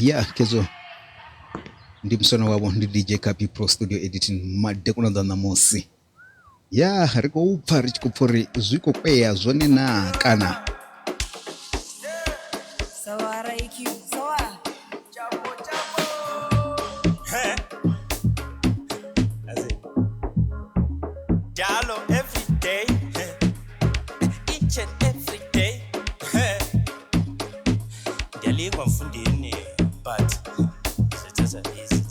Yeah, kezo ndi msona wabo ndi DJ Khaphy Pro studio editing madekuna dana mosi. Yeah, riko upfa richikupfuri zwiko kweya zvone na kana. Sawara IQ, sawa. That's it. Jalo every day. Each and every day. Ndiyalingwa mfundini but sithatha easy.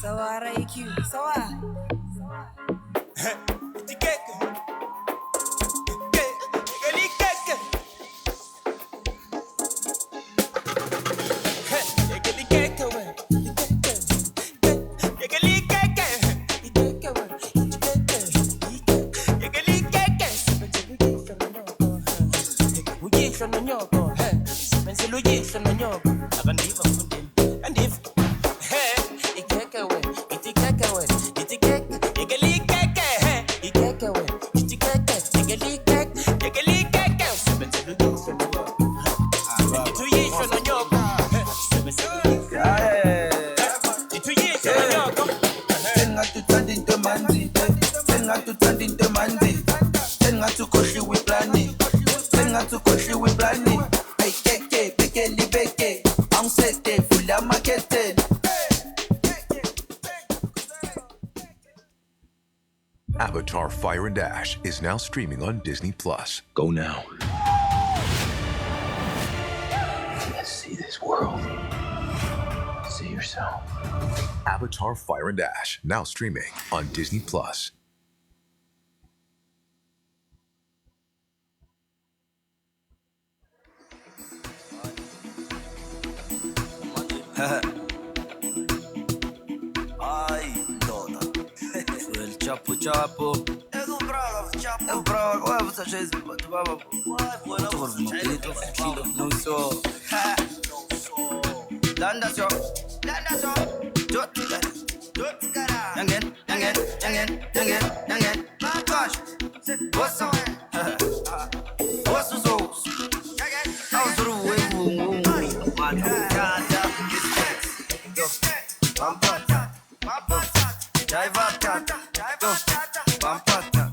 Sawara IQ, sawa. Avatar Fire and Ash is now streaming on Disney+. Go now. Let's see this world. See yourself. Avatar Fire and Ash, now streaming on Disney+. Ay, dona. El chapo chapo. É o bravo, agora você já tu baba. Tu vou no grito, kilo, não sou. Landa só. Jot, cara. Yangen. Cash. Bossa. Bossa sous. Ao zuru wewu. Mano, cada. Pampata. Jai vatata. Pampata.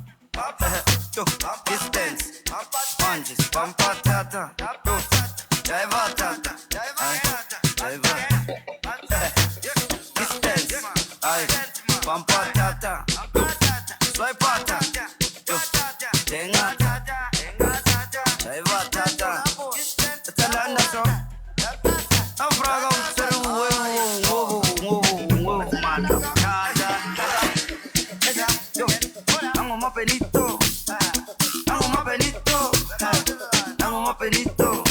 Pampatata, Swipata, Denga, Chaivatata, Talanda so. Afraga, Amo mapenito, amo mapenito, amo mapenito.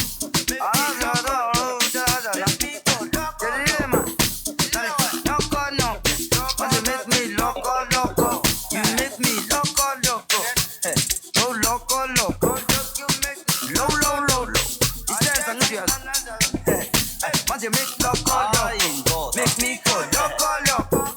You make loco, loco, make me go loco, loco.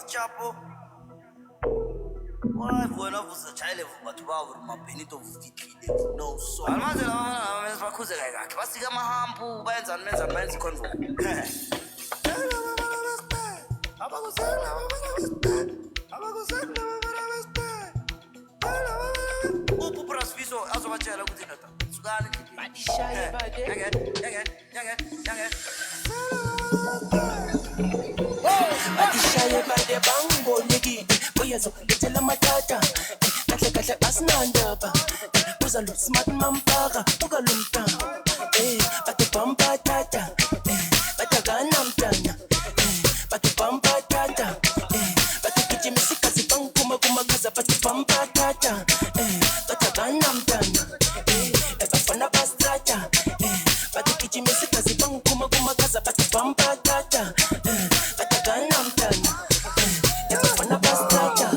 Chapo. Why bueno você chale vumatu bavu mapinito vutitile no so. Almaze la menza bakhuze kayakhe basika amahampu benza convo. Upu prasviso azobachela ukuthi nota. Sukani. Badishaye bade. Yange. Badishaye bade bango nigi. Boyazo letela matata. Kahle asinandaba. Uzalo smart mampaka ukalumta. Bate bamba tata. Bate ganamtana. Bate bamba tata. Bate kijimisika zibanguma kumagaza bate bamba tata. Bate ganamtana. Bafana bastrata. Bate kijimisika zibanguma kumagaza bate bamba tata. Bate ganamtana. Bafana bastrata.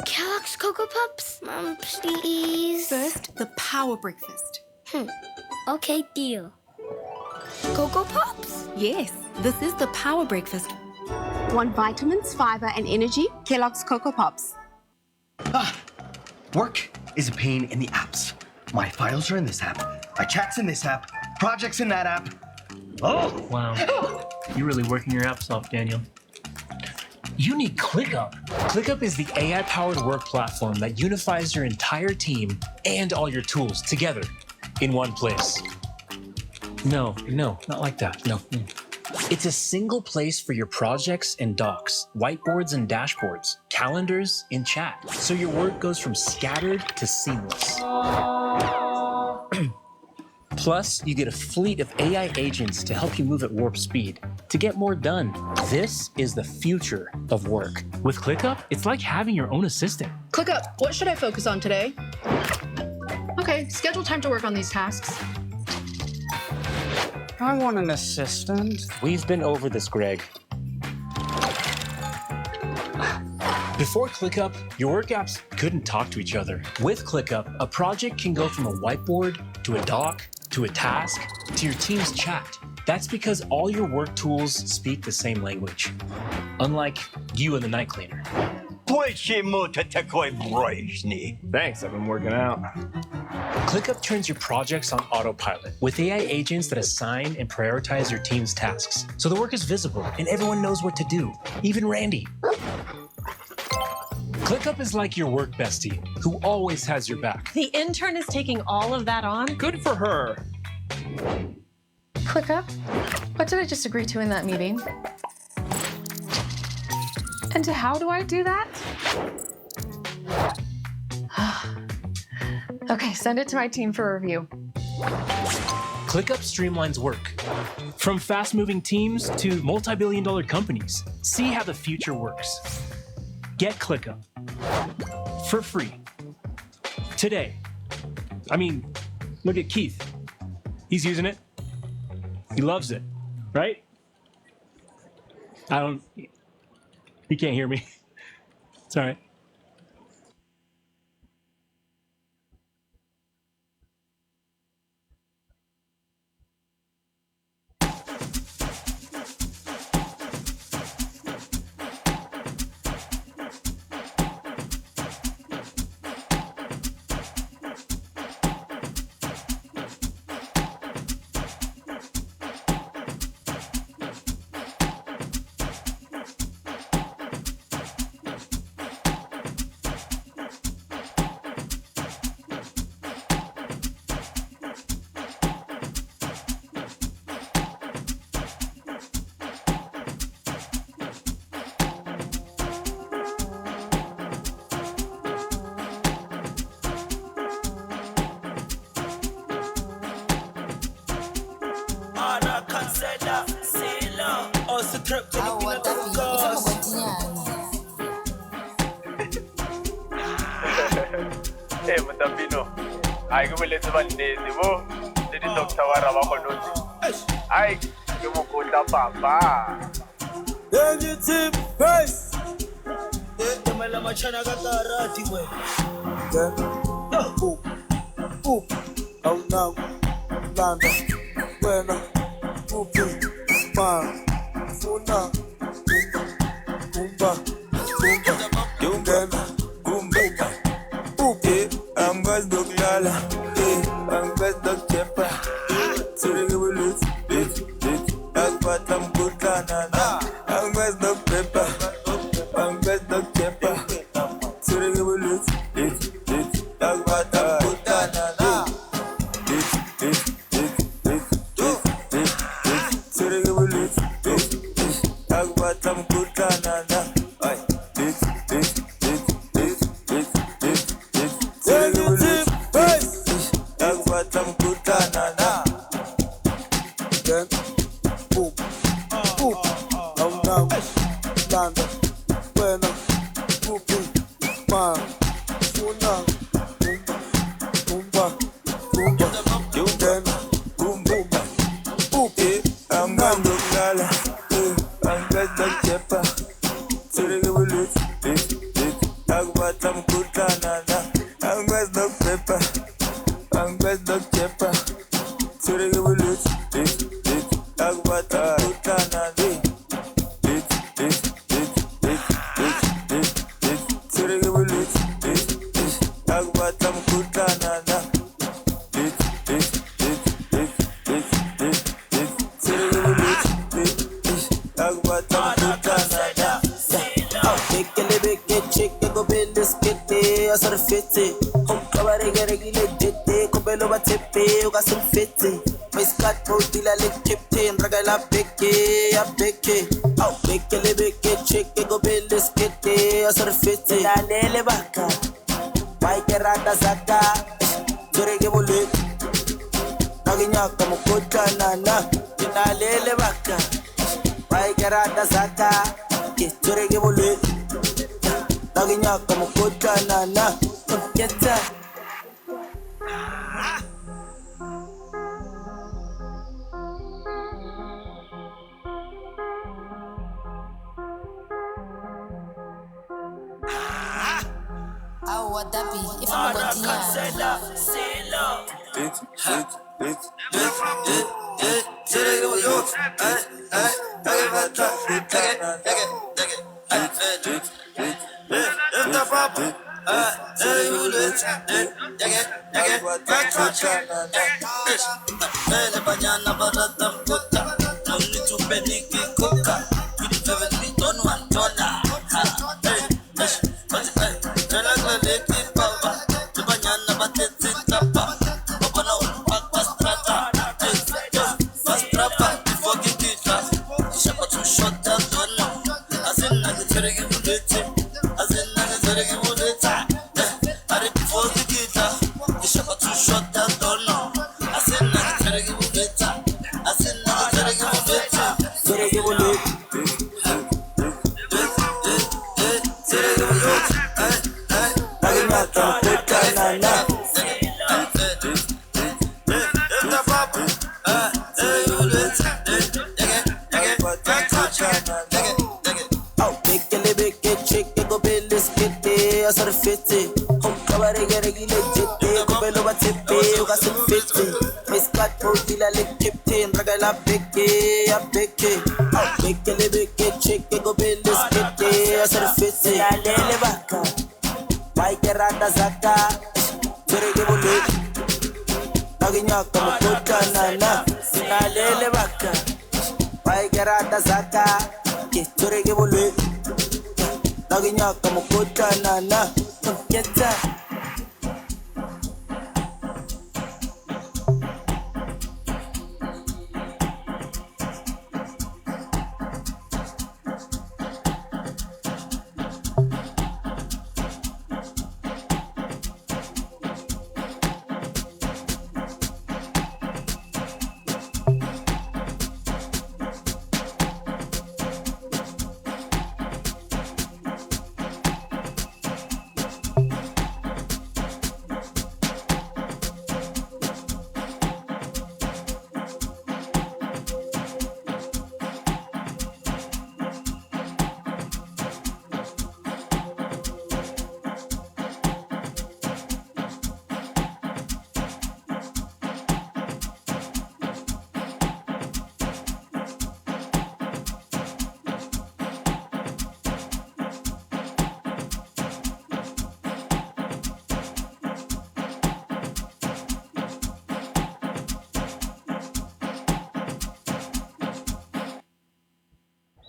Kellogg's Cocoa Pups? Mom, please. First, the power breakfast. Okay, deal. Cocoa Pops? Yes, this is the power breakfast. Want vitamins, fiber, and energy? Kellogg's Cocoa Pops. Work is a pain in the apps. My files are in this app. My chat's in this app. Projects in that app. Oh! Wow. You're really working your apps off, Daniel. You need ClickUp. ClickUp is the AI-powered work platform that unifies your entire team and all your tools together in one place. No, not like that. No. It's a single place for your projects and docs, whiteboards and dashboards, calendars and chat. So your work goes from scattered to seamless. Plus, you get a fleet of AI agents to help you move at warp speed to get more done. This is the future of work. With ClickUp, it's like having your own assistant. ClickUp, what should I focus on today? Okay, schedule time to work on these tasks. I want an assistant. We've been over this, Greg. Before ClickUp, your work apps couldn't talk to each other. With ClickUp, a project can go from a whiteboard to a doc to a task to your team's chat. That's because all your work tools speak the same language. Unlike you and the night cleaner. Thanks, I've been working out. ClickUp turns your projects on autopilot with AI agents that assign and prioritize your team's tasks, so the work is visible and everyone knows what to do, even Randy. ClickUp is like your work bestie, who always has your back. The intern is taking all of that on? Good for her. ClickUp, what did I just agree to in that meeting? And how do I do that? Okay, send it to my team for review. ClickUp streamlines work. From fast-moving teams to multi-billion-dollar companies, see how the future works. Get ClickUp for free today. I mean, look at Keith. He's using it. He loves it, right? He can't hear me. It's all right. Hey, Mutambino. I go let one day. The doctor I go to Papa. Then you team first. The Malamachana got a ratty way. Oh, now, Landa, Buena, Poopy, Man, Funa, Kumba, Yungana, Kumba, Poopy, I'm Gas Doglala, I'm Gas Dog Chepa, Sirigu that's what I'm good at. I'm Gas Dog Pepper, I'm Gas Dog Chepa, Sirigu that's what I'm good at.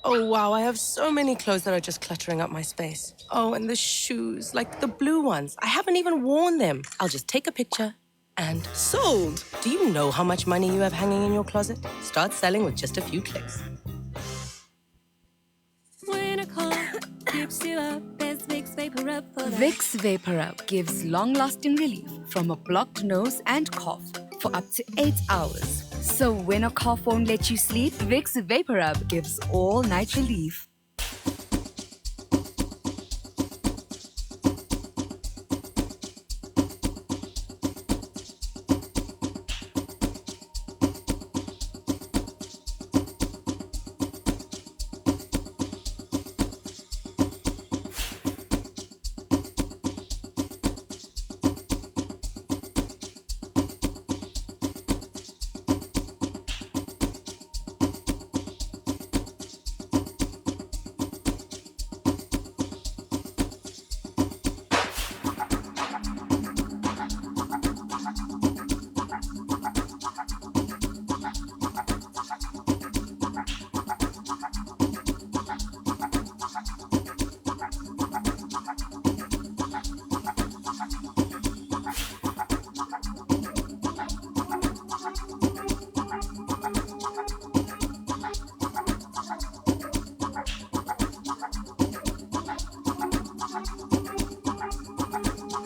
Oh, wow, I have so many clothes that are just cluttering up my space. Oh, and the shoes, like the blue ones. I haven't even worn them. I'll just take a picture and sold. Do you know how much money you have hanging in your closet? Start selling with just a few clicks. When a cough keeps you up, there's Vicks Vapor Rub for that. Vicks Vapor Rub gives long-lasting relief from a blocked nose and cough for up to 8 hours. So when a cough won't let you sleep, Vicks Vapor Rub gives all-night relief.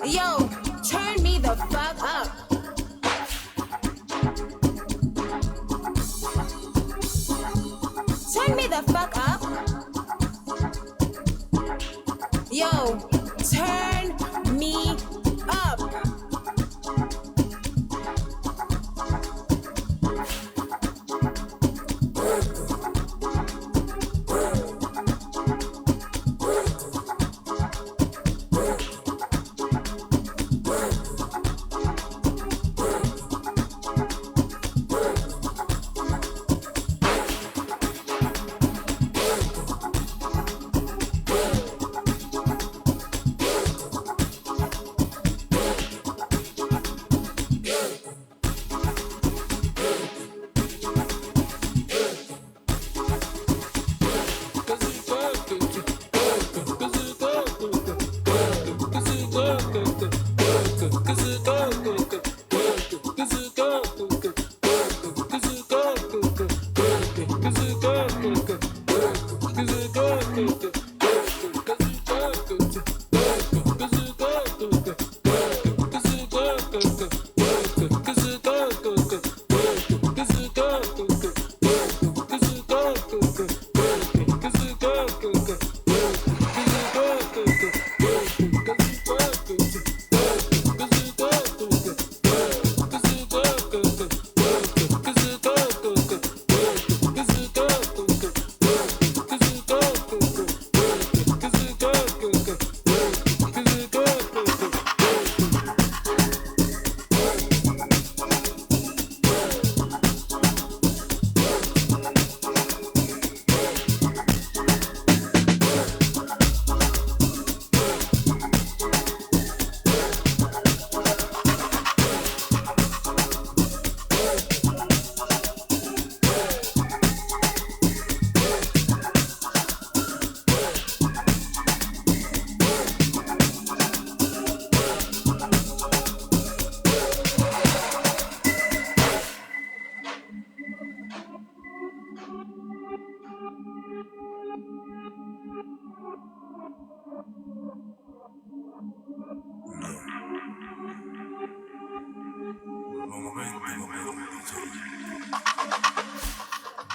Yo, turn me the fuck up. Turn me the fuck up. Yo, turn me up.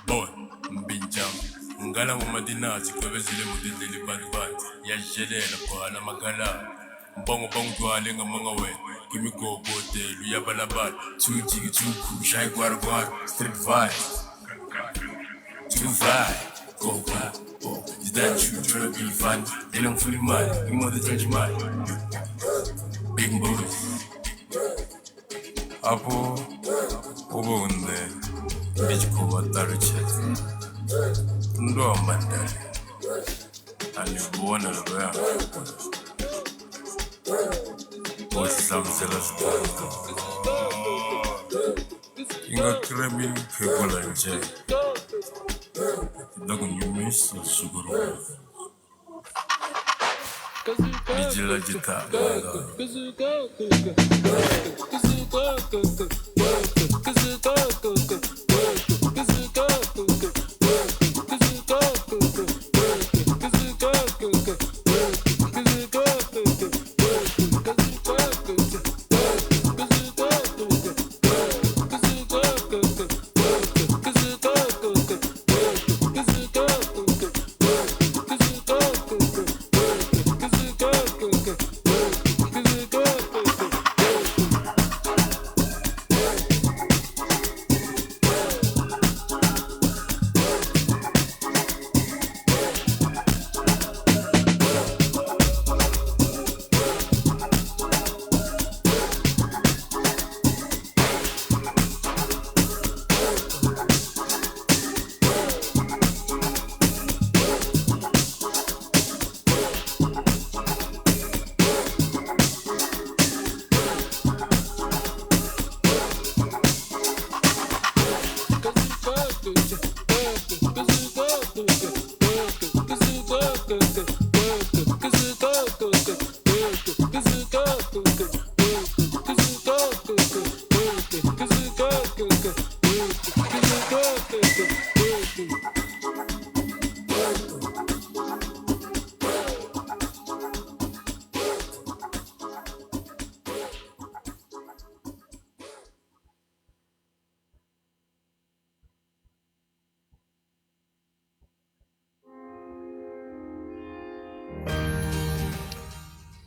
Boy, mbinjam. Ngala ngumadinazi kwebezile mudindili bad. Yajelela kwa la magala. Bongo dwale ngamanga we. Give me go hotel, uyabalabala. Too jiggy, too cool, shy guar, street vibe. Too vibe, go. Is that you tryna be fun? They don't fully mad, you mother change mad. Big boys. Apo, obo unde, bitch ko wataru chet. Ndo mandali. Alikuona lobea. Bosi samsela sta. Inga kremi pekola nje. Dago nyumiso suguru. Bijila jita.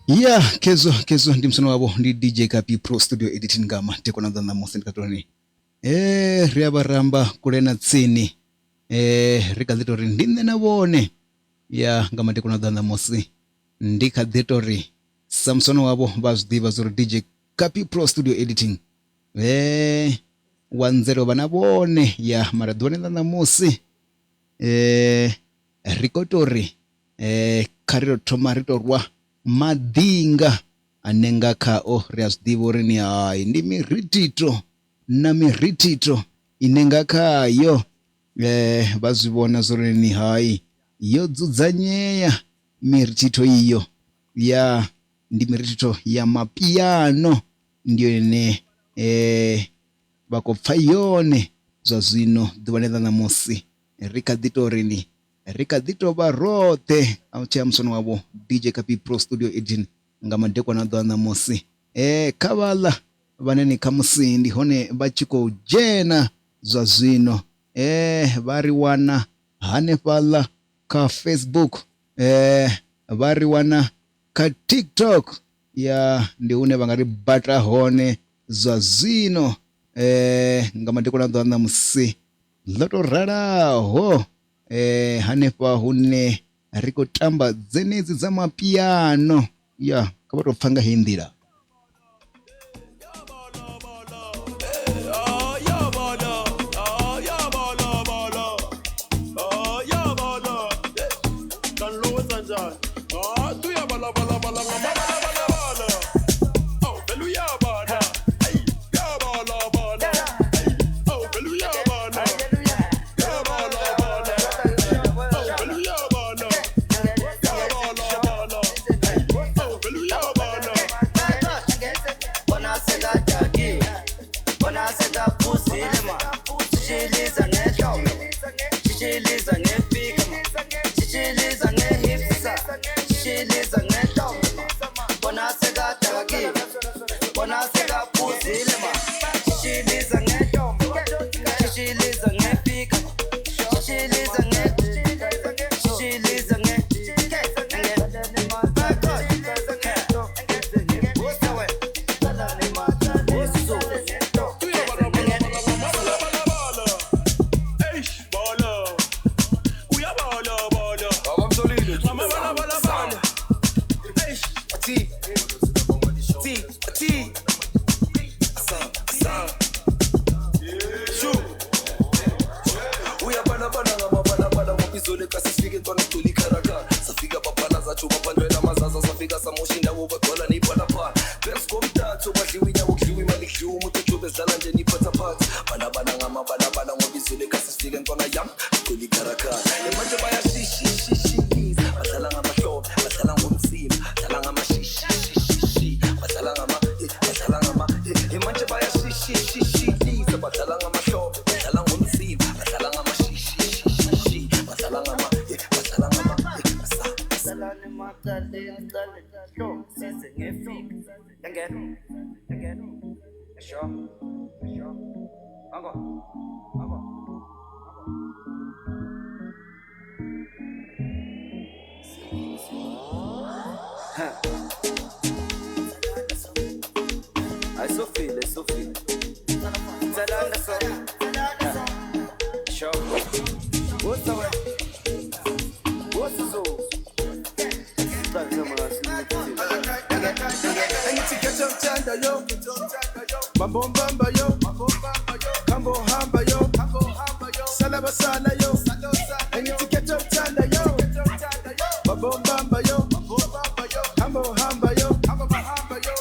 Yeah, kezo ndi msono wabo ndi DJ Khaphy Pro studio editing ngama teko na dana mosen katoni. Riaba ramba kulena tsini. Rikaditori ndine na wone. Yeah, ngama teko na dana mosi. Ndikaditori samsono wabo bazdiva zuru DJ Khaphy Pro studio editing. 10 bana bone ya maradone dana mosi. Rikotori kariro tomarito rwa madinga anenga kao rias divorini hai ndi miritito na miritito inenga kayo bazibona zorini hai yo dzudzanyeya miritito iyo ya ndi miritito ya mapiano ndiyo ine bakopfa yone zwazwino divaneda na mosi rikaditorini Ricardito barote aucha msono wabo DJ Khaphy Pro studio editing ngama ndekwa na dwana mosi kabala banene kamusindi hone bachiko jena zwazwino bari wana hane pala ka Facebook bari wana ka TikTok ya ndiune bangari batra hone zwazwino ngama ndekwa na dwana mosi loto rara ho hanepa hune riko tamba dzenedzi za mapiano ya kabato pfanga hindira Bona sega pussy lema. shishiliza ngedombo, shishiliza ngefika, shishiliza shishiliza I so feel. Sure. What's the way? What's the soul? Yo, Mabombamba yo, Kambo hamba yo, Salabasana yo, and you get up tanda yo, Mabombamba yo, Kambo hamba yo,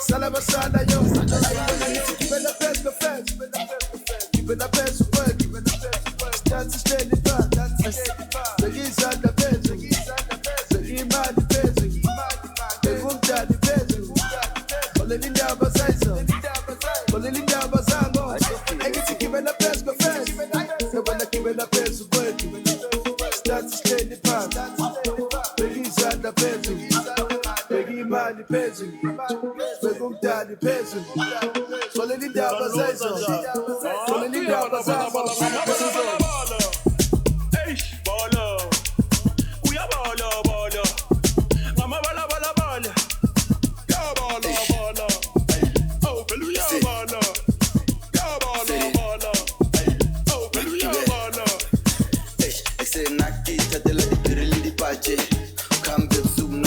Salabasana yo, keep it up as the fence, keep it up as the work, stand to stand it back, the geese on the bed, the geese man the bed, the boom down the bed, Linda Bazazo, Linda Bazango, I get to give it a best go first. So when I give it a best work, start to stay the path. Begins at the peasant, begin by the peasant, begin down the peasant. So Linda Bazazo, Linda Bazango, we are baller. Mama bala.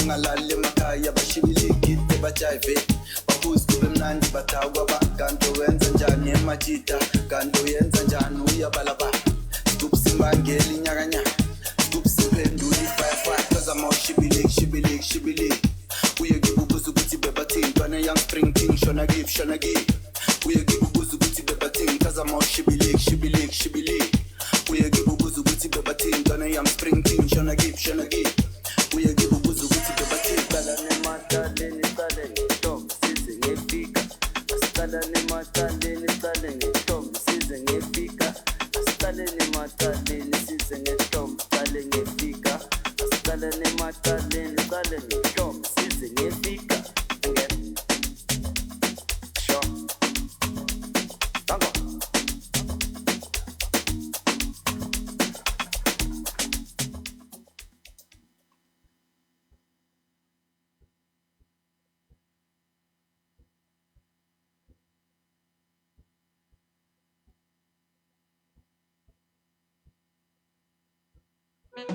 Ngalale makaya bashibiliki bajayive bakuzwe mnandi batagwa bakanto wenza njani emajita kanto yenza njani uyabalaba skupsimbangeli nyakanya skupsiphenduli fire cause I'm all shibiliki uye gibubuza ukuthi bebathintwana young spring king shona give uye gibubuza ukuthi bebathintwana cause I'm all shibiliki uye gibubuza ukuthi bebathintwana young spring king shona give uye gibubuza ukuthi bebathintwana nemathaleni tom size ngefika asitala nemathaleni tom size ngefika asitala nemathaleni size ngetom tale ngefika asitala nemathaleni tom size ngefika again sure tango.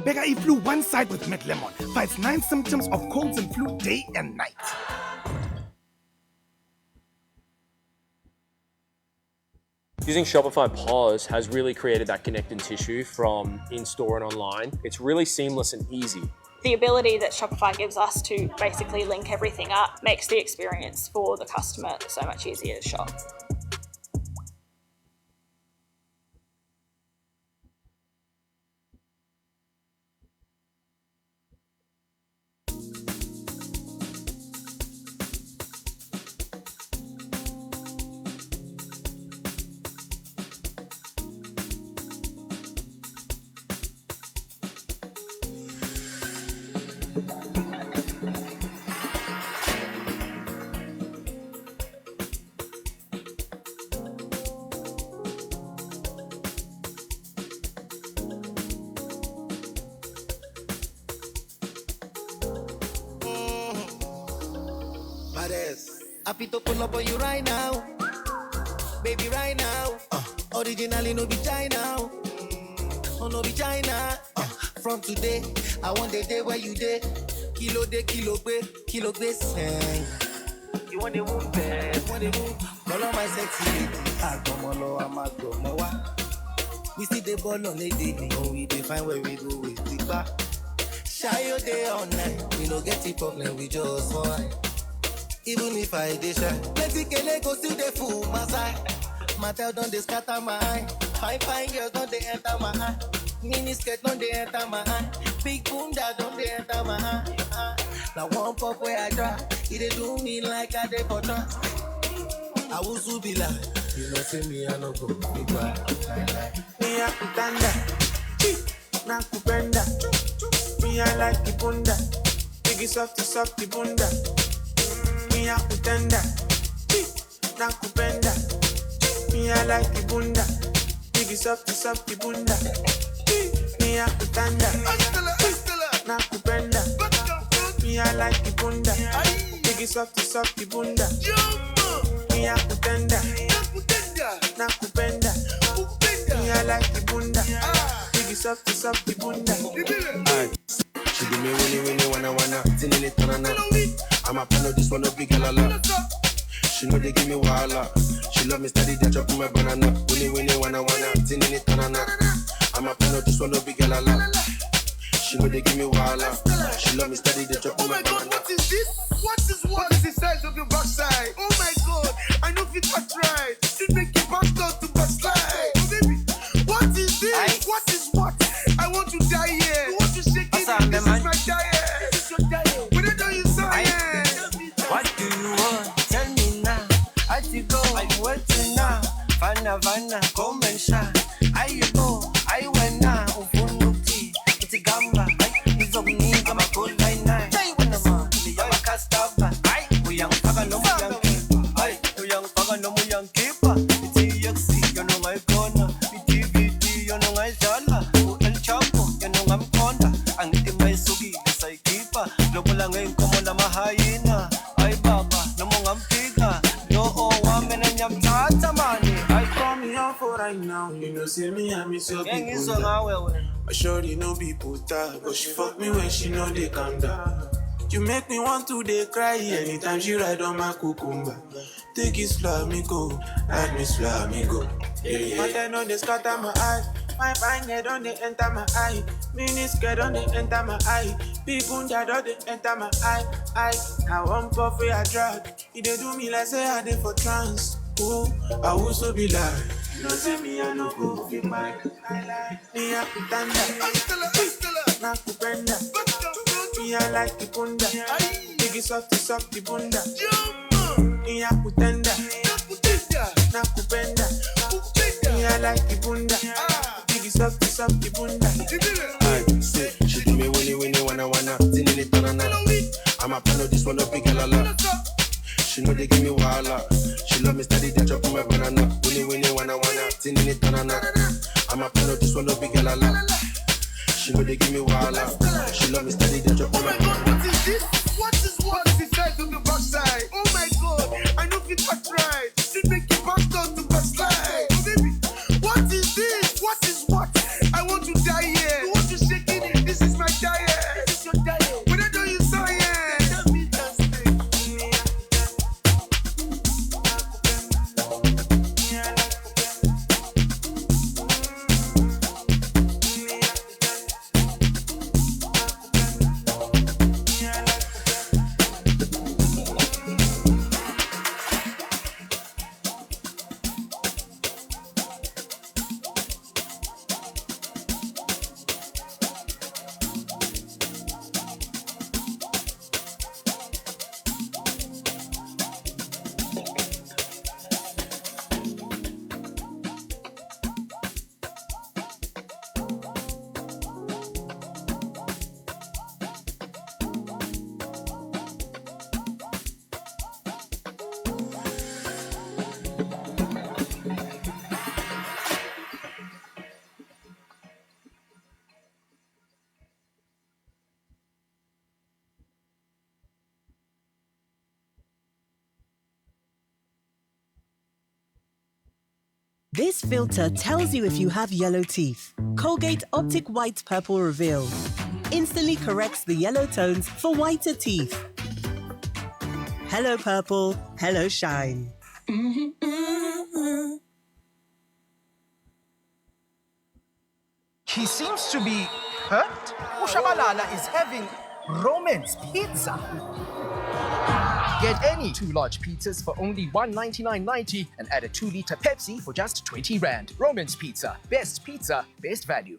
Beggar E flu one side with Med Lemon fights 9 symptoms of colds and flu day and night. Using Shopify POS has really created that connected tissue from in-store and online. It's really seamless and easy. The ability that Shopify gives us to basically link everything up makes the experience for the customer so much easier to shop. baddest. Happy to pull up on you right now, baby, right now. Originally no be China, oh no be China. From today, I want the day where you day. Kilo be, sing. You want the moon, babe? Want the moon? Follow my sexy lady. Agomolo, amagomowa. We see the ball on the daily. Oh, we define where we go with the bar. Shy your day all night. We don't get it problem, we just fine. Even if I dey shy, plenty kele go still dey fool my side. Matel don't dey scatter my eye. Fine girls don't dey enter my eye. Mini skirt don't dey enter my eye. Big bunda don't dey enter my eye. Now one pop where I try, it dey do me like I dey for trance. I will so be like, you know see me I no go be quiet. Me a kutanda, na kupenda. Me I like the bunda, biggie softy bunda. Me a kutanda, na kupenda. Me I like the bunda, biggie softy bunda. Me a kutanda, na kupenda. Me I like the bunda, biggie softy bunda. Me a kutanda, na kupenda. Me I like the bunda, biggie softy bunda. She do me winnie wanna tinny tanana. I'm a fan of this one, a big galala. She know they give me wahala. She love me steady, they drop my banana. Winnie wanna tinny tanana. I'm a fan of this one, a big galala. She know they give me wahala. She love me steady, they drop my banana. Oh my God, what is this? What is the size of your backside? Oh my God, I know if it was right. It make your back down to backslide. Oh baby, what is this? What is what? I want to die here. You want to shake it? This is my diet. This is your diet. When I do you science. What do you want? Tell me now. I to go, I'm waiting now. Vanna, come and shine. I go, I went now. Ufunuki, it's a gamba. It's a nigga, I'm a cold line nine. I'm a castaba. We young faga no more young keeper. We young faga no more young keeper. It's a yaxi, you know my corner. It's DVD, you know my jala. El Chapo, you know I'm corner. Ang itimay sugi, it's a keeper. Lobo lang ngayon ko mo na mahayina. Ay baba, no mo ngam piga. No wamen and yam tata money. I call me out for right now. You know, see me, I miss your people. I surely know people tired, but she fuck me when she know they calm down. You make me want to they cry anytime she ride on my cucumber. Take it slow, me go. Add me slow, me go. Yeah. But then on they scatter my eye. My fine head on they enter my eye. Mini skirt on they enter my eye. Big bunda on they enter my eye. I want puffy I drag. It they do me like say I did for trance. Oh, I will so be like. No say me I no go feel my. Me a kutanda, na kupenda. Me I like the bunda, biggie softy bunda. Me a kutanda, na kupenda. Me I like the bunda, biggie softy bunda. I say she do me winnie wanna tinny tanana. I'm a fan of this one, a big galala. She know they give me wahala. She love me steady, they drop my banana. Winnie wanna tinny tanana. I'm a fan of this one, a big galala. She know they give me wahala. She love me steady, they drop my banana. What is this? What is the size of your backside? Oh my God, I know if it was right. It make your back down to backslide. Oh baby, what is this? What is what? I want to die here. You want to shake it? This is my diet. This is your diet. When I do you science. Tell me that's This filter tells you if you have yellow teeth. Colgate Optic White Purple Reveal instantly corrects the yellow tones for whiter teeth. Hello purple, hello shine. He seems to be hurt. Ushabalala is having Roman's pizza. Get any 2 large pizzas for only $199.90 and add a 2-liter Pepsi for just 20 Rand. Roman's Pizza, best value.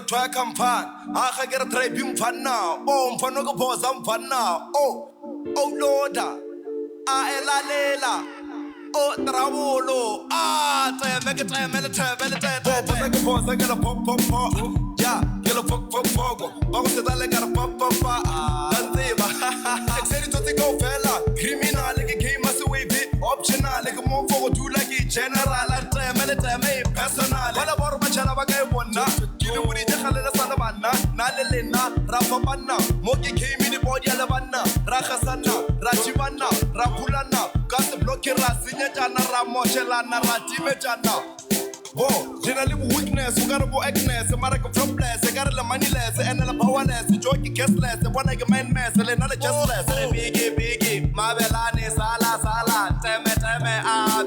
Try campaign. I get a try bim fan now. Oh, Fanogo Bozam fan now. Oh, Loda. La Lela. Oh, Travolo. Make it time, I get a pop. Yeah, get a pop. Bounce it, I got a pop. Excited to take off, fella. Criminal, like a game, as a wavy. Optional, like a more for do like a general. Time, personal. What about Machala? One now. Nalelena, Rafabana, Moki came in the body Alavana, Rakasana, Rachivana, Rapulana, got the blocky Rasinetana, Ramochelana, Ratimetana. Oh, generally weakness, you got a boy Agnes, a Maraka from bless, I got a moneyless, and a powerless, a jockey castless, a one like a man mess, and another just less, and a biggie, Mabelani, Sala, Teme,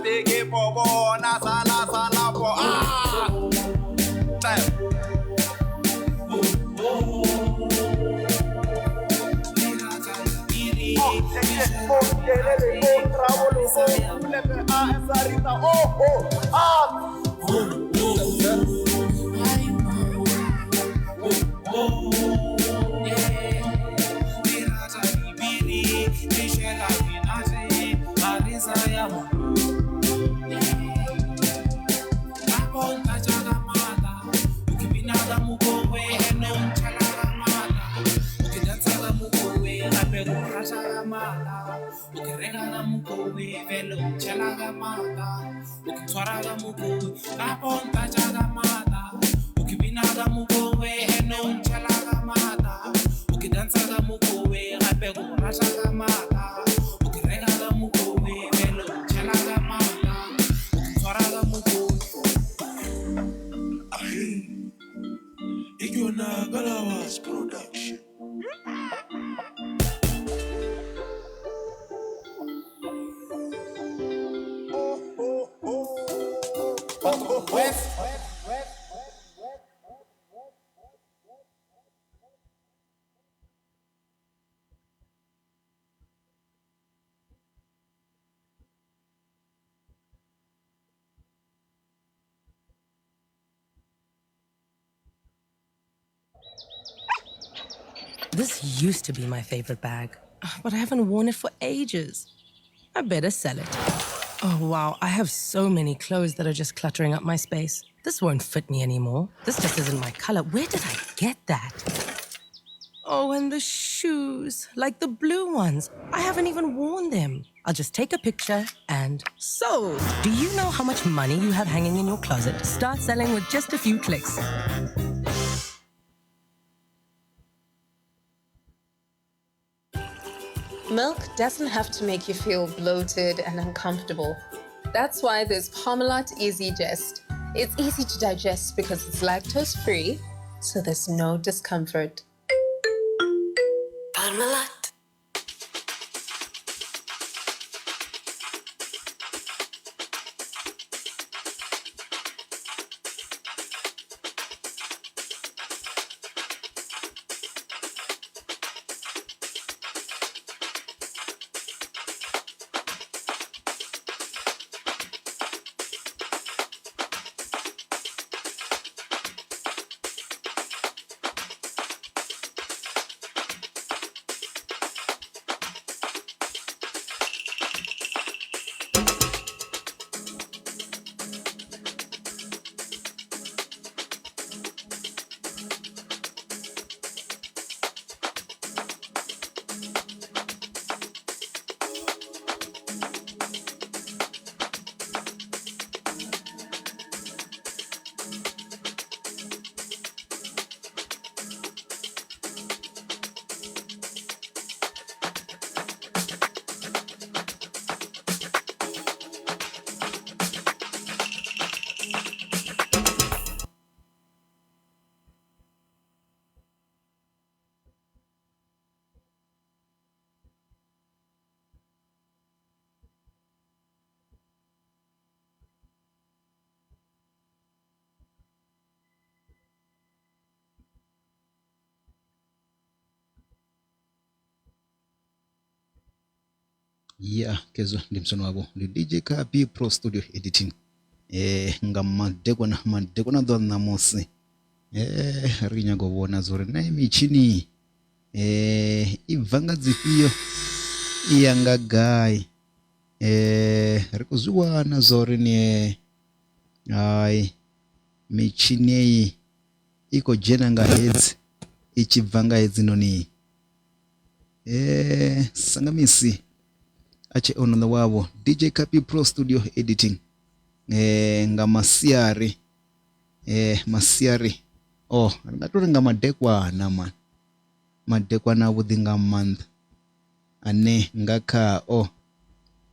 biggie, Bobo, Sala, time. Production. This used to be my favorite bag, but I haven't worn it for ages. I better sell it. Oh, wow. I have so many clothes that are just cluttering up my space. This won't fit me anymore. This just isn't my color. Where did I get that? Oh, and the shoes, like the blue ones. I haven't even worn them. I'll just take a picture and sold. Do you know how much money you have hanging in your closet? Start selling with just a few clicks. Milk doesn't have to make you feel bloated and uncomfortable. That's why there's Parmalat Easy Digest. It's easy to digest because it's lactose-free, so there's no discomfort. Parmalat. Yeah, kezo ndi msono wabo ndi DJ Khaphy Pro Studio Editing. Nga madekwana donna mosi. Rinya go wona zore na michini. Ivanga dzifio iyanga gai. Rikuziwana zore ni ai michini iyi iko jena nga hedzi ichibvanga hedzi noni. Sangamisi ache ono wabo DJ Khaphy Pro Studio Editing. Nga masiari ngatori nga madekwana man madekwana budinga month ane ngakha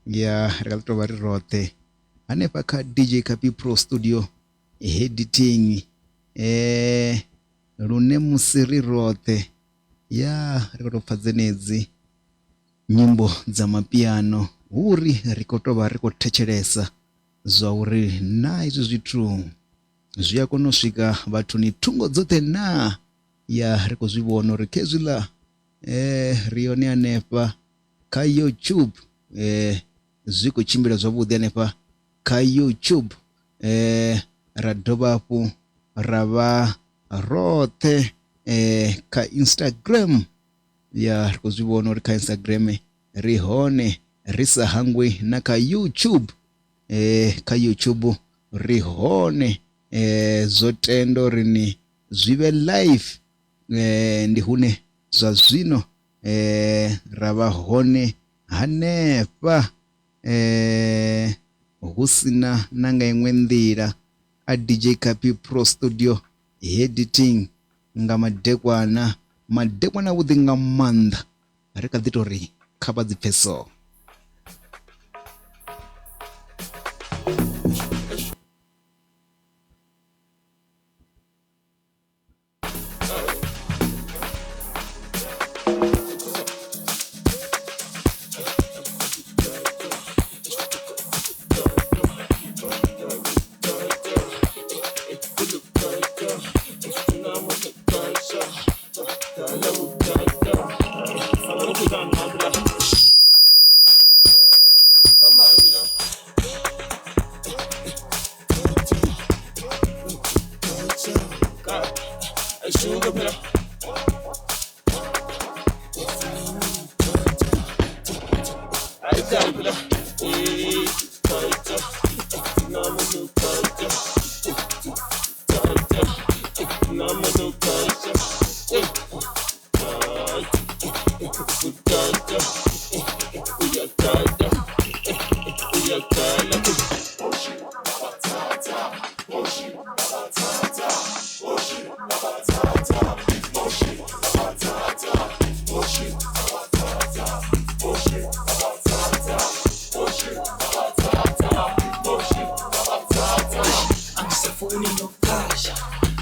ya rekalto bari rote ane paka DJ Khaphy Pro Studio Editing rune musiri rote ya rikotopfadzenedzi nyimbo dza mapiano uri rikotoba rikotecheresa zvauri na izvi zvithu zviyakonosvika vatuni tungo dzote na ya rikozvivona uri kezvila rione anepa ka YouTube zvikuchimbira zvavudi anepa ka YouTube radhovapo rava rote ka Instagram ya rikozvivona uri ka Instagram rihone risahangwe na ka YouTube ka YouTube rihone zotendo rini zvive live ndi hune zva zvino rava hone hanepa husina nanga imwe nzira a DJ Khaphy Pro Studio Editing nga madekwana vudi nga manda rikadzitori khapa dzipfeso. culture, culture, phenomenal culture, phenomenal culture, angisafuni nokuqasha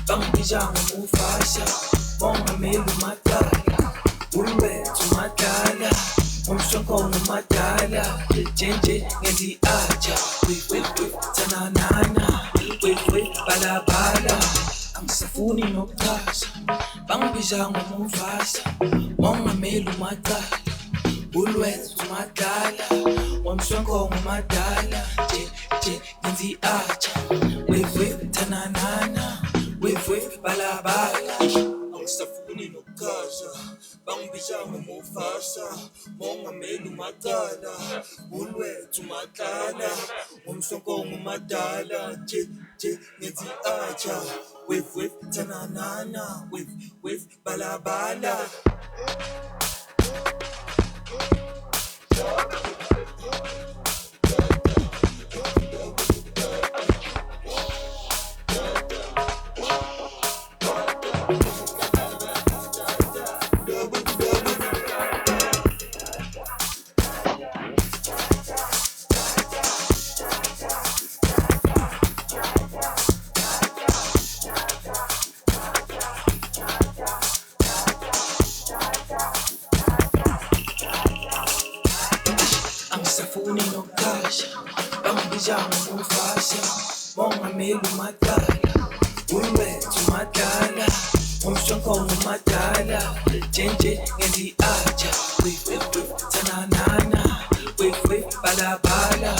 bangibiza ngomufasha mongameli umadala ulwethu madala umshonkono madala jenje ngenzi aja tananana balabala angisafuni nokuqasha bangibiza ngomufasha mongameli umadala ulwethu madala umshonkono madala ngenzi aja tananana balabala angisafuni nokuqasha bangibiza ngomufasha mongameli umadala ulwethu madala umshonkono madala ngenzi aja tananana balabala. Angisafuni nokuqasha bangibiza ngomufasha mongameli umadala ulwethu madala umshonkono madala jenje ngenzi aja tananana balabala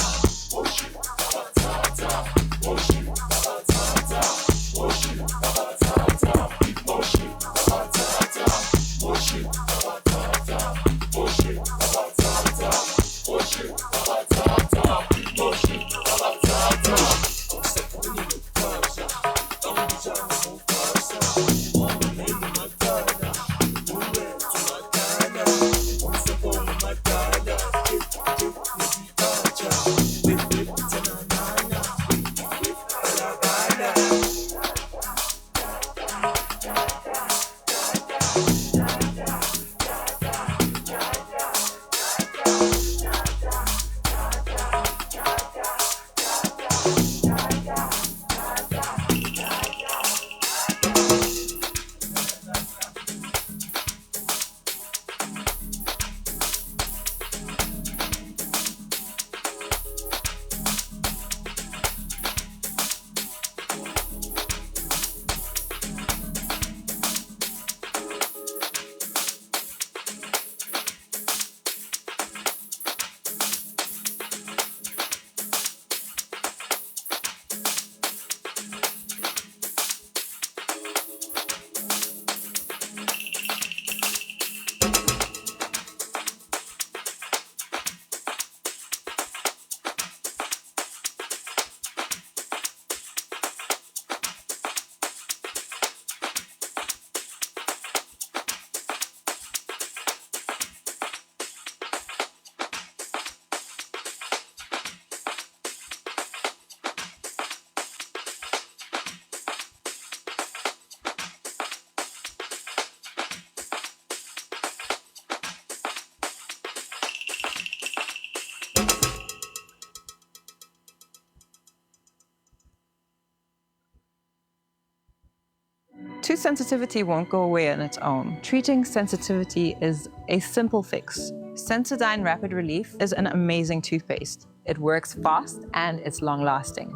Tooth sensitivity won't go away on its own. Treating sensitivity is a simple fix. Sensodyne Rapid Relief is an amazing toothpaste. It works fast and it's long-lasting.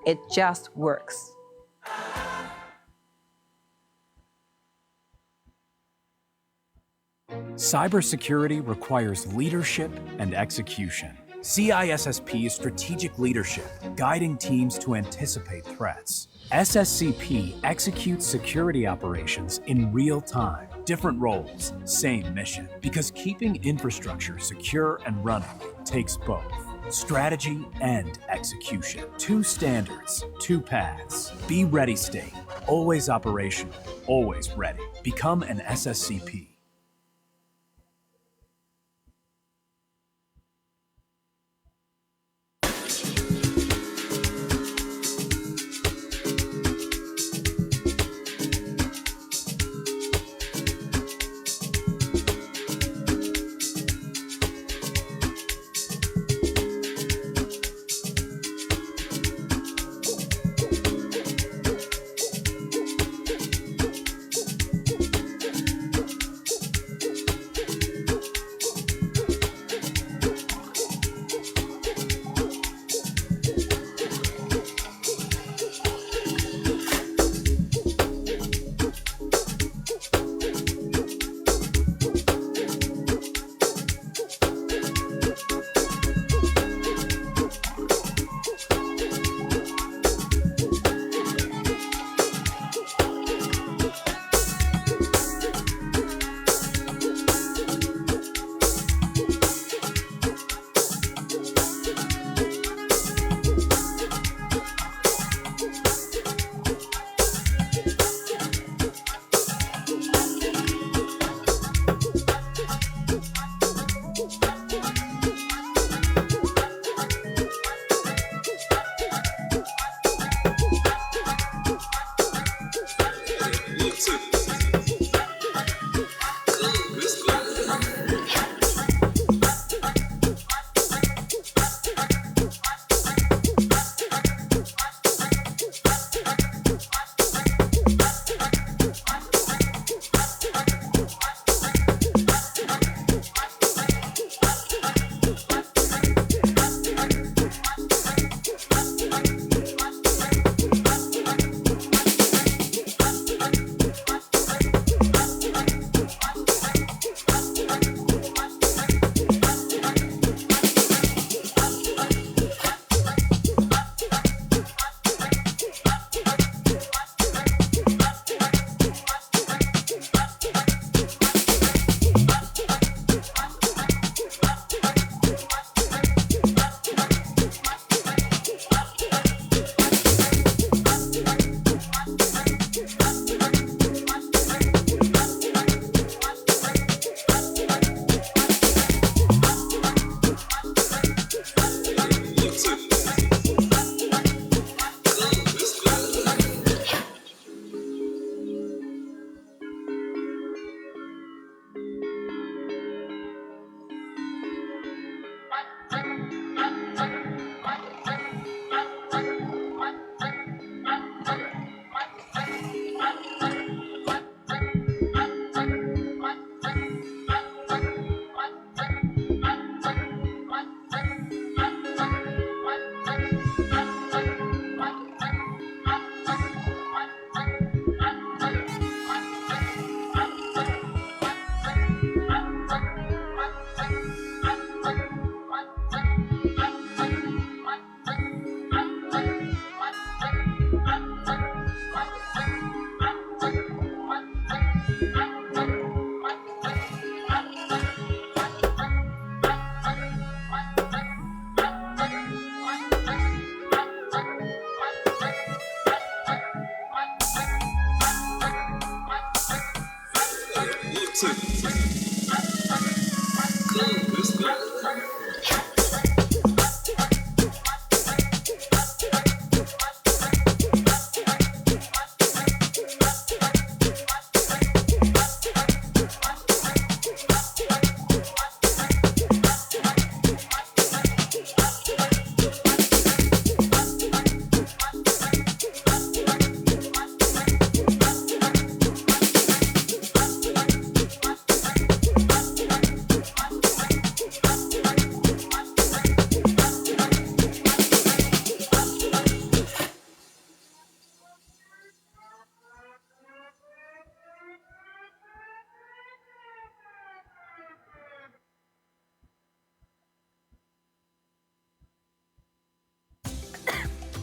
It just works. Cybersecurity requires leadership and execution. CISSP is strategic leadership, guiding teams to anticipate threats. SSCP executes security operations in real time, Different roles, same mission. Because keeping infrastructure secure and running takes both strategy and execution. 2 standards, 2 paths. Be ready state. Always operational, always ready. Become an SSCP.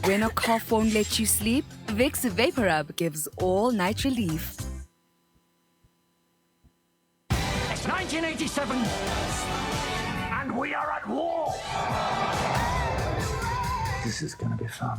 When a cough won't let you sleep, Vicks VapoRub gives all night relief. 1987, and we are at war. This is gonna be fun.